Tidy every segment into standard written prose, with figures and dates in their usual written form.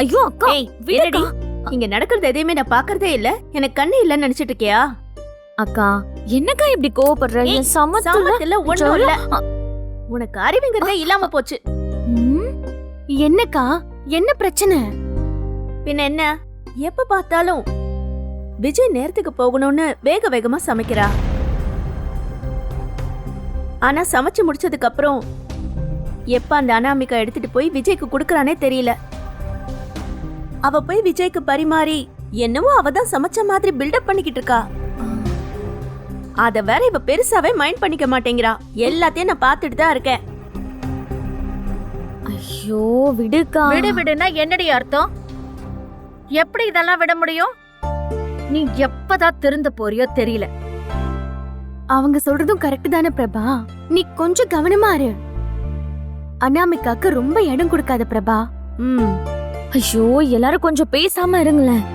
ஐயோ அக்கா ஏய், விடுடி. இங்க நடக்கிறது எதையுமே நான் பாக்குறதே இல்ல. எனக்கு கண்ணு இல்லன்னு நினைச்சிட்டு இருக்கியா? அக்கா என்னக்கா இப்படி கோவப்படுற? ஏய், என் சமத்துல சாமத்துல ஒண்ணும் இல்ல. உனக்கு அறிவுங்கிறதே இல்லாம போச்சு. என்னக்கா என்ன பிரச்சனை? பின்ன என்ன, எப்ப பார்த்தாலும் விஜய் நேரத்துக்கு போகணும்னு வேக வேகமா சமைக்கிறா. ஆனா சமைச்சு முடிச்சதுக்கு அப்புறம் எப்ப அந்த அனாமிகா எடுத்துட்டு போய் விஜய்க்கு குடுக்கறானே தெரியல. அவ போய் விஜய்க்கு பரிமாறி என்னவோ அவதான் சமைச்ச மாதிரி பில்டப் பண்ணிக்கிட்டு இருக்கா. அத வேற இவ பெருசாவே மைண்ட் பண்ணிக்க மாட்டேங்கிறா. எல்லாத்தையும் நான் பார்த்துட்டு தான் இருக்கேன். ஐயோ விடுக்கா. விடுனா என்னடி அர்த்தம்? எப்படி இதெல்லாம் விட முடியும்? நீ எப்பதான் திருந்து போறியோ தெரியல. அவங்க சொல்றதும் கரெக்ட் தானே பிரபா. நீ கொஞ்சம் கவனமா இரு. அனாமிகாக்கு ரொம்ப இடம் கொடுக்காத பிரபா. ஐயோ எல்லாரும் கொஞ்சம் பேசாம இருங்களேன்.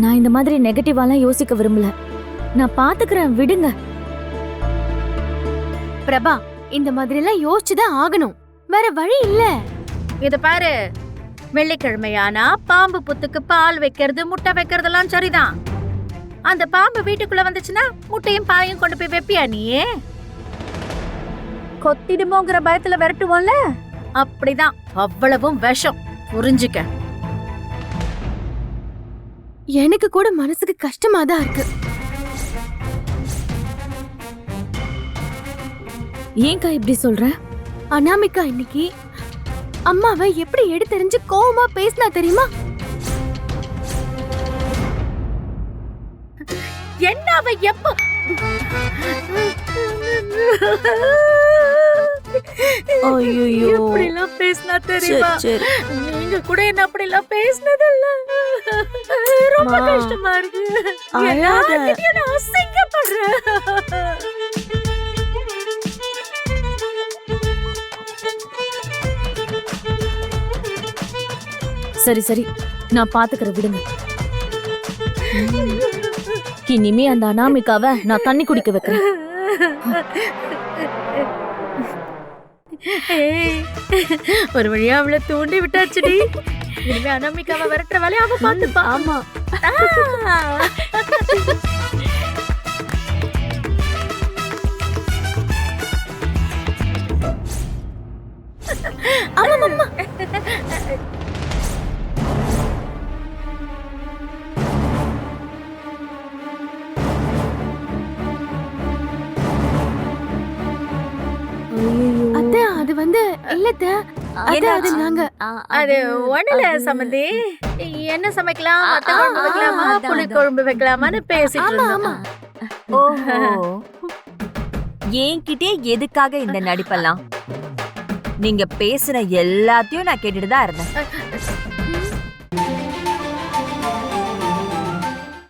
நான் இந்த மாதிரி நெகட்டிவாலாம் யோசிக்க விரும்பல. நான் பாத்துக்கிறேன், விடுங்க. பிரபா இந்த மாதிரி எல்லாம் யோசிச்சுதான் ஆகணும். வேற வழி இல்ல. இத பாரு, வெள்ளிக்கிழமையானா பாம்பு புத்துக்கு பால் வைக்கிறது முட்டை வைக்கிறதெல்லாம் சரிதான். அந்த பாம்பு வீட்டுக்குள்ள வந்துச்சுன்னா முட்டையும் பாயும் கொண்டு போய் வைப்பியா நீயே? கொத்திடுமோங்கிற பயத்துல விரட்டுவோம்ல, அப்படிதான். அவ்வளவும் விஷம், புரிஞ்சுக்க. எனக்கு கூட மனசுக்கு கஷ்டமா தான் இருக்கு. ஏன்க்கா இப்படி சொல்ற? அனாமிகா இன்னைக்கு அம்மாவை எப்படி எடுத்தெறிஞ்சு கோவமா பேசினா தெரியுமா? என்ன அவ எப்ப எப்படி எல்லாம் பேசினா தெரியுமா? நீங்க கூட என்ன அப்படி எல்லாம் பேசினதில்ல. ரொம்ப கஷ்டமா இருக்கு. எல்லார்கிட்டயும் நான் அசிங்கப்படுறேன். சரி சரி, நான் பாத்துக்கிறேன், விடுங்க. இனிமே அந்த அனாமிகாவை நான் தண்ணி குடிக்க வைக்கிறேன். ஒரு வழியா அவளை தூண்டி விட்டாச்சுடி. இனிமே அனாமிகாவை விரட்டுற வேலையை அவ பாத்துப்பா. ஆமா. அத்த அது வந்து இல்லத்த. அது நாங்க அது ஒண்ணுல சம்பந்தி. என்ன சமைக்கலாம், வத்த குழம்பு வைக்கலாமா, புளி குழம்பு வைக்கலாமான்னு பேசிட்டு இருந்தோம். ஓஹோ, என்கிட்டே எதுக்காக இந்த நடிப்பெல்லாம்? நீங்க பேசுற எல்லாத்தையும் நான் கேட்டுட்டு தான் இருந்தேன்.